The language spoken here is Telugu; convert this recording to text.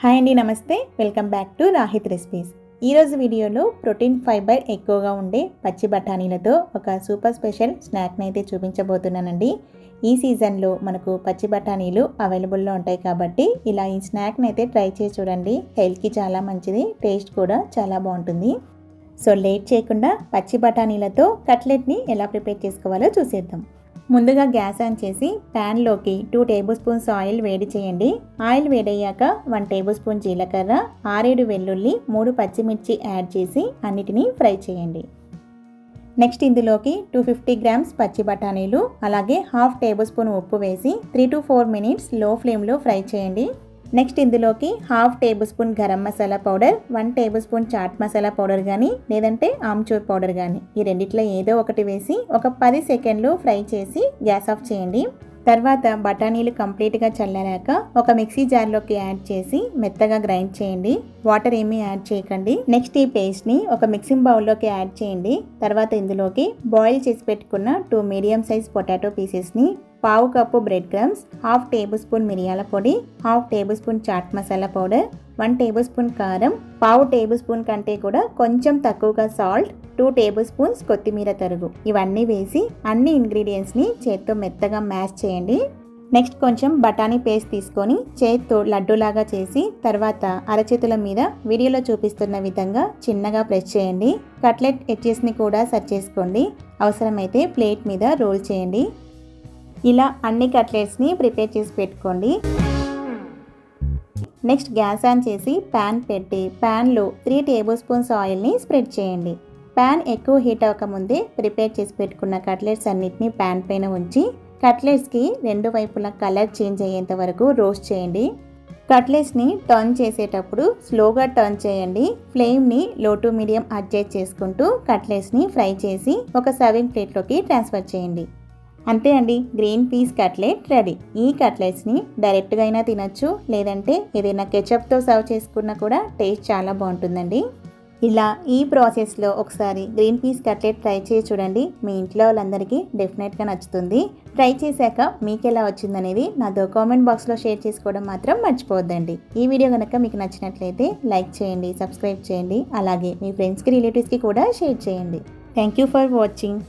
హాయ్ అండి, నమస్తే. Welcome back to Rahith recipes. ఈరోజు వీడియోలో ప్రోటీన్ ఫైబర్ ఎక్కువగా ఉండే పచ్చి బఠానీలతో ఒక సూపర్ స్పెషల్ స్నాక్ని అయితే చూపించబోతున్నానండి. ఈ సీజన్లో మనకు పచ్చి బఠానీలు అవైలబుల్లో ఉంటాయి కాబట్టి ఇలా ఈ స్నాక్ని అయితే ట్రై చేసి చూడండి. హెల్త్కి చాలా మంచిది, టేస్ట్ కూడా చాలా బాగుంటుంది. సో లేట్ చేయకుండా పచ్చి బఠానీలతో కట్లెట్ని ఎలా ప్రిపేర్ చేసుకోవాలో చూసేద్దాం. ముందుగా గ్యాస్ ఆన్ చేసి ప్యాన్లోకి 2 టేబుల్ స్పూన్స్ ఆయిల్ వేడి చేయండి. ఆయిల్ వేడయ్యాక 1 టేబుల్ స్పూన్ జీలకర్ర, 6-7 వెల్లుల్లి, 3 పచ్చిమిర్చి యాడ్ చేసి అన్నిటినీ ఫ్రై చేయండి. నెక్స్ట్ ఇందులోకి 250 గ్రామ్స్ పచ్చి బఠానీలు అలాగే 1/2 టేబుల్ స్పూన్ ఉప్పు వేసి 3 to 4 మినిట్స్ లో ఫ్లేమ్లో ఫ్రై చేయండి. నెక్స్ట్ ఇందులోకి 1/2 tablespoon garam masala powder, 1 tablespoon chaat masala powder కానీ లేదంటే ఆమ్చూర్ పౌడర్ కానీ ఈ రెండిట్లో ఏదో ఒకటి వేసి ఒక 10 సెకండ్లు ఫ్రై చేసి గ్యాస్ ఆఫ్ చేయండి. తర్వాత బఠానీలు కంప్లీట్గా చల్లారాక ఒక మిక్సీ జార్లోకి యాడ్ చేసి మెత్తగా గ్రైండ్ చేయండి. వాటర్ ఏమీ యాడ్ చేయకండి. నెక్స్ట్ ఈ పేస్ట్ని ఒక మిక్సింగ్ బౌల్లోకి యాడ్ చేయండి. తర్వాత ఇందులోకి బాయిల్ చేసి పెట్టుకున్న 2 మీడియం సైజ్ పొటాటో పీసెస్ని, 1/2 cup bread crumbs, 1/2 tablespoon మిరియాల పొడి, 1/2 tablespoon chaat masala powder, 1 tablespoon కారం, 1/2 టేబుల్ స్పూన్ కంటే కూడా కొంచెం తక్కువగా సాల్ట్, 2 టేబుల్ స్పూన్స్ కొత్తిమీర తరుగు ఇవన్నీ వేసి అన్ని ఇంగ్రీడియంట్స్ని చేత్తో మెత్తగా మ్యాష్ చేయండి. నెక్స్ట్ కొంచెం బఠానీ పేస్ట్ తీసుకొని చేత్తో లడ్డూలాగా చేసి తర్వాత అరచేతుల మీద వీడియోలో చూపిస్తున్న విధంగా చిన్నగా ప్రెస్ చేయండి. కట్లెట్ ఎడ్జెస్ని కూడా సెట్ చేసుకోండి. అవసరమైతే ప్లేట్ మీద రోల్ చేయండి. ఇలా అన్ని కట్లెట్స్ని ప్రిపేర్ చేసి పెట్టుకోండి. నెక్స్ట్ గ్యాస్ ఆన్ చేసి ప్యాన్ పెట్టి ప్యాన్లో 3 టేబుల్ స్పూన్స్ ఆయిల్ని స్ప్రెడ్ చేయండి. ప్యాన్ ఎక్కువ హీట్ అవ్వకముందే ప్రిపేర్ చేసి పెట్టుకున్న కట్లెట్స్ అన్నిటిని ప్యాన్ పైన ఉంచి కట్లెట్స్కి 2 వైపులా కలర్ చేంజ్ అయ్యేంత వరకు రోస్ట్ చేయండి. కట్లెట్స్ని టర్న్ చేసేటప్పుడు స్లోగా టర్న్ చేయండి. ఫ్లేమ్ని లో టు మీడియం అడ్జస్ట్ చేసుకుంటూ కట్లెట్స్ని ఫ్రై చేసి ఒక సర్వింగ్ ప్లేట్లోకి ట్రాన్స్ఫర్ చేయండి. అంతే అండి, గ్రీన్ పీస్ కట్లెట్ రెడీ. ఈ కట్లెట్స్ని డైరెక్ట్గా అయినా తినచ్చు, లేదంటే ఏదైనా కెచప్తో సర్వ్ చేసుకున్నా కూడా టేస్ట్ చాలా బాగుంటుందండి. ఇలా ఈ ప్రాసెస్లో ఒకసారి గ్రీన్ పీస్ కట్లెట్ ట్రై చేసి చూడండి. మీ ఇంట్లో వాళ్ళందరికీ డెఫినెట్గా నచ్చుతుంది. ట్రై చేశాక మీకు ఎలా వచ్చిందనేది నాతో కామెంట్ బాక్స్లో షేర్ చేసుకోవడం మాత్రం మర్చిపోవద్దండి. ఈ వీడియో కనుక మీకు నచ్చినట్లయితే లైక్ చేయండి, సబ్స్క్రైబ్ చేయండి, అలాగే మీ ఫ్రెండ్స్కి రిలేటివ్స్కి కూడా షేర్ చేయండి. Thank you for watching.